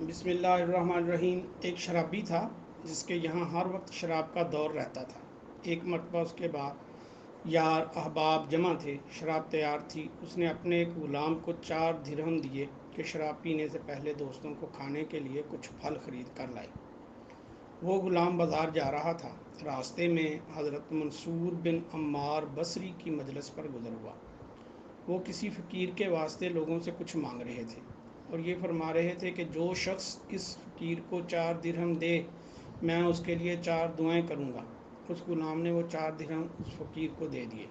بسم اللہ الرحمن الرحیم۔ ایک شرابی تھا جس کے یہاں ہر وقت شراب کا دور رہتا تھا۔ ایک مرتبہ اس کے بعد یار احباب جمع تھے، شراب تیار تھی۔ اس نے اپنے ایک غلام کو 4 درہم دیے کہ شراب پینے سے پہلے دوستوں کو کھانے کے لیے کچھ پھل خرید کر لائے۔ وہ غلام بازار جا رہا تھا۔ راستے میں حضرت منصور بن عمار بصری کی مجلس پر گزر ہوا۔ وہ کسی فقیر کے واسطے لوگوں سے کچھ مانگ رہے تھے اور یہ فرما رہے تھے کہ جو شخص اس فقیر کو 4 درہم دے میں اس کے لیے 4 دعائیں کروں گا۔ اس غلام نے وہ 4 درہم اس فقیر کو دے دیے۔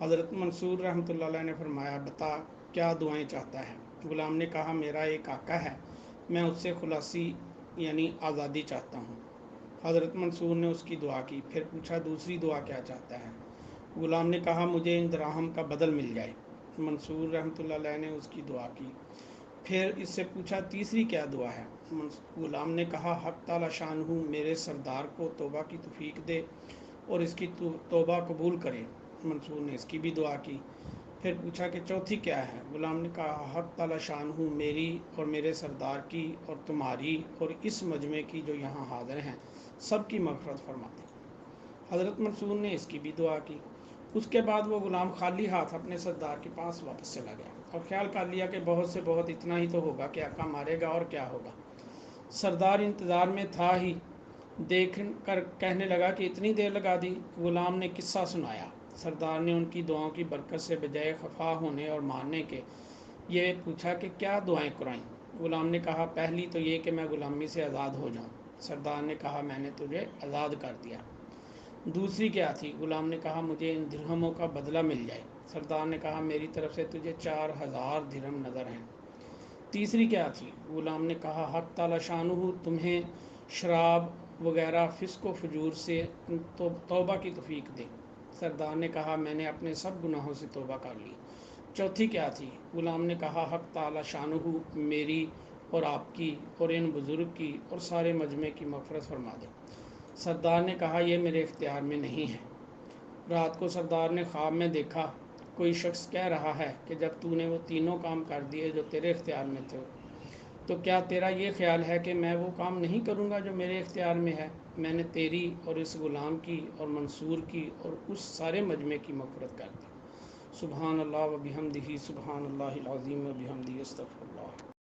حضرت منصور رحمۃ اللہ علیہ نے فرمایا، بتا کیا دعائیں چاہتا ہے؟ غلام نے کہا، میرا ایک آقا ہے، میں اس سے خلاصی یعنی آزادی چاہتا ہوں۔ حضرت منصور نے اس کی دعا کی، پھر پوچھا دوسری دعا کیا چاہتا ہے؟ غلام نے کہا، مجھے ان دراہم کا بدل مل جائے۔ منصور رحمۃ اللہ علیہ نے اس کی دعا کی، پھر اس سے پوچھا تیسری کیا دعا ہے؟ غلام نے کہا، حق تعالی شانہ میرے سردار کو توبہ کی توفیق دے اور اس کی توبہ قبول کرے۔ منصور نے اس کی بھی دعا کی، پھر پوچھا کہ چوتھی کیا ہے؟ غلام نے کہا، حق تعالی شانہ میری اور میرے سردار کی اور تمہاری اور اس مجمع کی جو یہاں حاضر ہیں سب کی مغفرت فرما دے۔ حضرت منصور نے اس کی بھی دعا کی۔ اس کے بعد وہ غلام خالی ہاتھ اپنے سردار کے پاس واپس چلا گیا اور خیال کر لیا کہ بہت سے بہت اتنا ہی تو ہوگا کہ آقا مارے گا اور کیا ہوگا۔ سردار انتظار میں تھا ہی، دیکھ کر کہنے لگا کہ اتنی دیر لگا دی۔ غلام نے قصہ سنایا۔ سردار نے ان کی دعاؤں کی برکت سے بجائے خفا ہونے اور ماننے کے یہ پوچھا کہ کیا دعائیں کرائیں؟ غلام نے کہا، پہلی تو یہ کہ میں غلامی سے آزاد ہو جاؤں۔ سردار نے کہا، میں نے تجھے آزاد کر دیا۔ دوسری کیا تھی؟ غلام نے کہا، مجھے ان درہموں کا بدلہ مل جائے۔ سردار نے کہا، میری طرف سے تجھے 4000 درہم نظر ہیں۔ تیسری کیا تھی؟ غلام نے کہا، حق تعالی شانہ تمہیں شراب وغیرہ فسق و فجور سے توبہ کی توفیق دے۔ سردار نے کہا، میں نے اپنے سب گناہوں سے توبہ کر لی۔ چوتھی کیا تھی؟ غلام نے کہا، حق تعالی شانہ میری اور آپ کی اور ان بزرگ کی اور سارے مجمع کی مغفرت فرما دے۔ سردار نے کہا، یہ میرے اختیار میں نہیں ہے۔ رات کو سردار نے خواب میں دیکھا، کوئی شخص کہہ رہا ہے کہ جب تو نے وہ تینوں کام کر دیے جو تیرے اختیار میں تھے تو کیا تیرا یہ خیال ہے کہ میں وہ کام نہیں کروں گا جو میرے اختیار میں ہے؟ میں نے تیری اور اس غلام کی اور منصور کی اور اس سارے مجمع کی مغفرت کر دی۔ سبحان اللہ و بحمدہ، سبحان اللہ العظیم و بحمدہ، استغفر اللہ۔